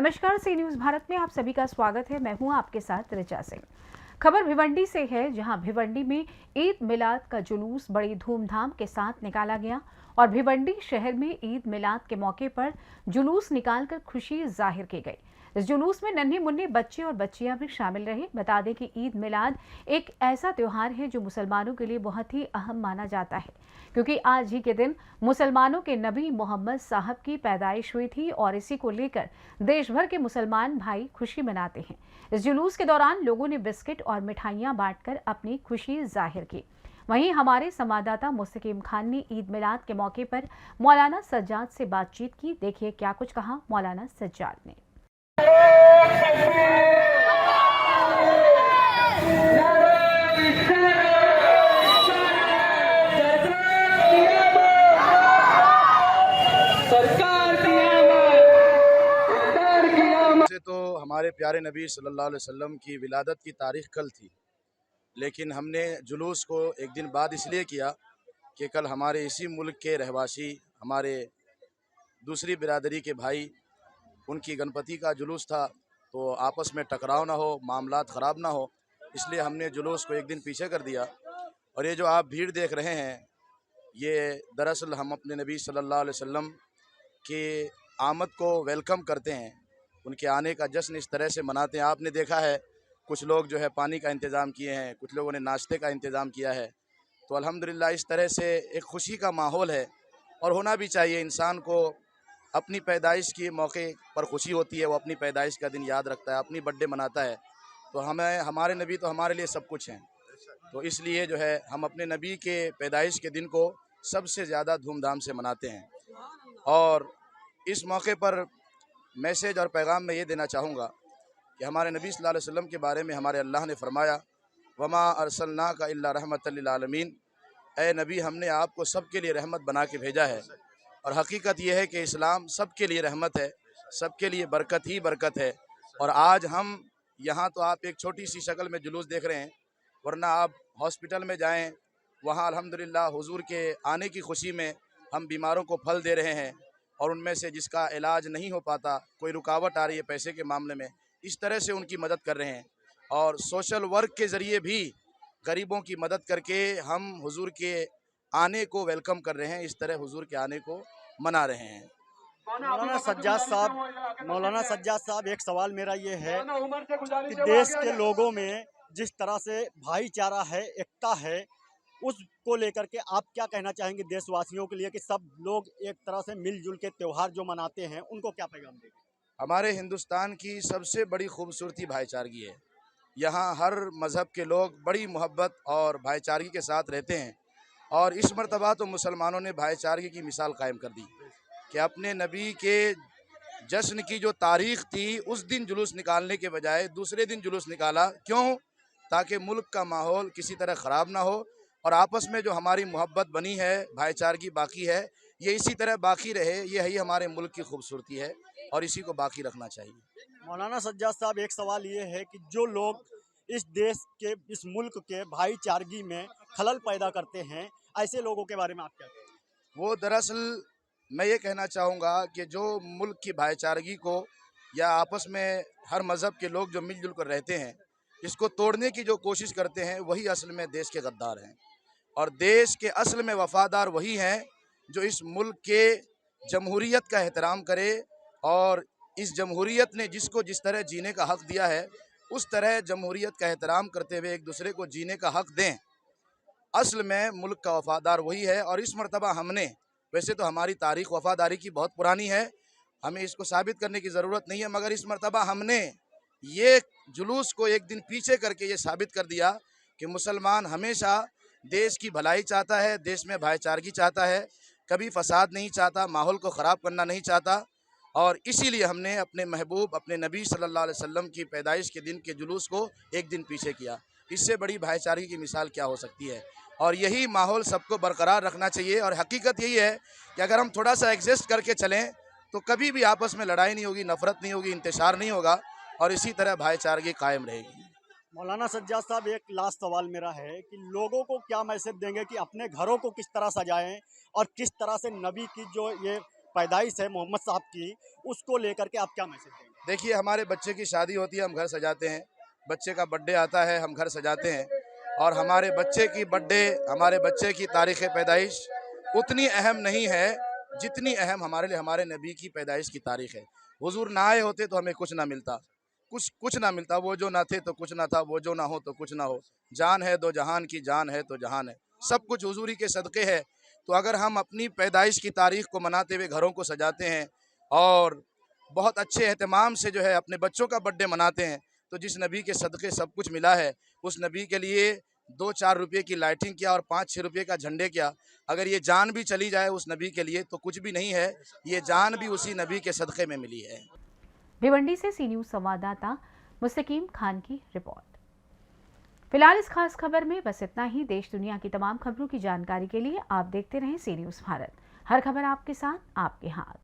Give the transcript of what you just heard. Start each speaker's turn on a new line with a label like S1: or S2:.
S1: नमस्कार, सी न्यूज़ भारत में आप सभी का स्वागत है। मैं हूं आपके साथ ऋचा सिंह। खबर भिवंडी से है, जहां भिवंडी में ईद मिलाद का जुलूस बड़ी धूमधाम के साथ निकाला गया और भिवंडी शहर में ईद मिलाद के मौके पर जुलूस निकालकर खुशी जाहिर की गई। इस जुलूस में नन्हे मुन्ने बच्चे और बच्चियां भी शामिल रहे। बता दें कि ईद मिलाद एक ऐसा त्योहार है जो मुसलमानों के लिए बहुत ही अहम माना जाता है, क्योंकि आज ही के दिन मुसलमानों के नबी मोहम्मद साहब की पैदाइश हुई थी और इसी को लेकर देश भर के मुसलमान भाई खुशी मनाते हैं। इस जुलूस के दौरान लोगों ने बिस्किट और मिठाइयां बांटकर अपनी खुशी जाहिर की। वहीं हमारे संवाददाता मुस्तकीम खान ने ईद मिलाद के मौके पर मौलाना सज्जाद से बातचीत की। देखिए क्या कुछ कहा मौलाना सज्जाद ने।
S2: तो हमारे प्यारे नबी सल्लल्लाहु अलैहि वसल्लम की विलादत की तारीख़ कल थी, लेकिन हमने जुलूस को एक दिन बाद इसलिए किया कि कल हमारे इसी मुल्क के रहवासी, हमारे दूसरी बिरादरी के भाई, उनकी गणपति का जुलूस था, तो आपस में टकराव ना हो, मामलात ख़राब ना हो, इसलिए हमने जुलूस को एक दिन पीछे कर दिया। और ये जो आप भीड़ देख रहे हैं, ये दरअसल हम अपने नबी सल्लल्लाहु अलैहि वसल्लम की आमद को वेलकम करते हैं, उनके आने का जश्न इस तरह से मनाते हैं। आपने देखा है कुछ लोग जो है पानी का इंतज़ाम किए हैं, कुछ लोगों ने नाश्ते का इंतज़ाम किया है। तो अल्हम्दुलिल्लाह इस तरह से एक खुशी का माहौल है और होना भी चाहिए। इंसान को अपनी पैदाइश के मौके पर खुशी होती है, वो अपनी पैदाइश का दिन याद रखता है, अपनी बर्थडे मनाता है। तो हमारे नबी तो हमारे लिए सब कुछ हैं, तो इसलिए जो है हम अपने नबी के पैदाइश के दिन को सबसे ज़्यादा धूमधाम से मनाते हैं। और इस मौके पर मैसेज और पैगाम मैं ये देना चाहूँगा कि हमारे नबी सल्लल्लाहु अलैहि वसल्लम के बारे में हमारे अल्लाह ने फरमाया, वमा अरसलनाका इल्ला रहमतल लिल आलमीन, ए नबी हमने आपको सब के लिए रहमत बना के भेजा है। और हकीकत यह है कि इस्लाम सब के लिए रहमत है, सब के लिए बरकत ही बरकत है। और आज हम यहाँ तो आप एक छोटी सी शक्ल में जुलूस देख रहे हैं, वरना आप हॉस्पिटल में जाएँ, वहाँ अल्हम्दुलिल्लाह हुजूर के आने की खुशी में हम बीमारों को फल दे रहे हैं, और उनमें से जिसका इलाज नहीं हो पाता, कोई रुकावट आ रही है पैसे के मामले में, इस तरह से उनकी मदद कर रहे हैं। और सोशल वर्क के ज़रिए भी गरीबों की मदद करके हम हुजूर के आने को वेलकम कर रहे हैं, इस तरह हुजूर के आने को मना रहे हैं।
S3: मौलाना सज्जाद साहब, एक सवाल मेरा ये है कि देश के लोगों में जिस तरह से भाईचारा है, एकता है, उसको लेकर के आप क्या कहना चाहेंगे देशवासियों के लिए कि सब लोग एक तरह से मिलजुल के त्यौहार जो मनाते हैं, उनको क्या पैगाम देंगे?
S2: हमारे हिंदुस्तान की सबसे बड़ी खूबसूरती भाईचारगी है। यहाँ हर मज़हब के लोग बड़ी मोहब्बत और भाईचारगी के साथ रहते हैं, और इस मर्तबा तो मुसलमानों ने भाईचारगी की मिसाल कायम कर दी कि अपने नबी के जश्न की जो तारीख़ थी, उस दिन जुलूस निकालने के बजाय दूसरे दिन जुलूस निकाला। क्यों? ताकि मुल्क का माहौल किसी तरह ख़राब ना हो और आपस में जो हमारी मोहब्बत बनी है, भाईचारगी बाकी है, ये इसी तरह बाकी रहे। यही हमारे मुल्क की खूबसूरती है और इसी को बाकी रखना चाहिए।
S3: मौलाना सज्जाद साहब, एक सवाल ये है कि जो लोग इस देश के, इस मुल्क के भाईचारगी में खलल पैदा करते हैं, ऐसे लोगों के बारे में आप क्या कहेंगे?
S2: वो दरअसल मैं ये कहना चाहूँगा कि जो मुल्क की भाईचारगी को, या आपस में हर मज़हब के लोग जो मिलजुल कर रहते हैं, इसको तोड़ने की जो कोशिश करते हैं, वही असल में देश के गद्दार हैं। और देश के असल में वफ़ादार वही हैं जो इस मुल्क के जमहूरियत का एहतराम करे, और इस जमहूरियत ने जिसको जिस तरह जीने का हक़ दिया है, उस तरह जमहूरियत का एहतराम करते हुए एक दूसरे को जीने का हक़ दें। असल में मुल्क का वफ़ादार वही है। और इस मर्तबा हमने, वैसे तो हमारी तारीख़ वफ़ादारी की बहुत पुरानी है, हमें इसको साबित करने की ज़रूरत नहीं है, मगर इस मर्तबा हमने ये जुलूस को एक दिन पीछे करके ये साबित कर दिया कि मुसलमान हमेशा देश की भलाई चाहता है, देश में भाईचारगी चाहता है, कभी फसाद नहीं चाहता, माहौल को ख़राब करना नहीं चाहता। और इसीलिए हमने अपने महबूब, अपने नबी सल्लल्लाहु अलैहि वसल्लम की पैदाइश के दिन के जुलूस को एक दिन पीछे किया। इससे बड़ी भाईचारगी की मिसाल क्या हो सकती है? और यही माहौल सबको बरकरार रखना चाहिए। और हकीकत यही है कि अगर हम थोड़ा सा एडजस्ट करके चलें, तो कभी भी आपस में लड़ाई नहीं होगी, नफ़रत नहीं होगी, इंतशार नहीं होगा, और इसी तरह भाईचारगी कायम रहेगी।
S3: मौलाना सज्जाद साहब, एक लास्ट सवाल मेरा है कि लोगों को क्या मैसेज देंगे कि अपने घरों को किस तरह सजाएं और किस तरह से नबी की जो ये पैदाइश है मोहम्मद साहब की, उसको लेकर के आप क्या मैसेज देंगे?
S2: देखिए, हमारे बच्चे की शादी होती है, हम घर सजाते हैं। बच्चे का बर्थडे आता है, हम घर सजाते हैं। और हमारे बच्चे की बर्थडे, हमारे बच्चे की तारीख़ पैदाइश उतनी अहम नहीं है जितनी अहम हमारे लिए हमारे नबी की पैदाइश की तारीख़ है। हुज़ूर ना आए होते तो हमें कुछ ना मिलता, कुछ ना मिलता। वो जो ना थे तो कुछ ना था, वो जो ना हो तो कुछ ना हो। जान है दो जहान की, जान है तो जहान है। सब कुछ हुज़ूर ही के सदक़े है। तो अगर हम अपनी पैदाइश की तारीख़ को मनाते हुए घरों को सजाते हैं और बहुत अच्छे एहतमाम से जो है अपने बच्चों का बर्थडे मनाते हैं, तो जिस नबी के सदक़े सब कुछ मिला है, उस नबी के लिए 2-4 रुपये की लाइटिंग क्या और 5-6 रुपये का झंडे क्या, अगर ये जान भी चली जाए उस नबी के लिए तो कुछ भी नहीं है। ये जान भी उसी नबी के सदक़े में मिली है।
S1: भिवंडी से सी न्यूज़ संवाददाता मुस्तकीम खान की रिपोर्ट। फिलहाल इस खास खबर में बस इतना ही। देश दुनिया की तमाम खबरों की जानकारी के लिए आप देखते रहें सी न्यूज़ भारत। हर खबर आपके साथ, आपके हाथ।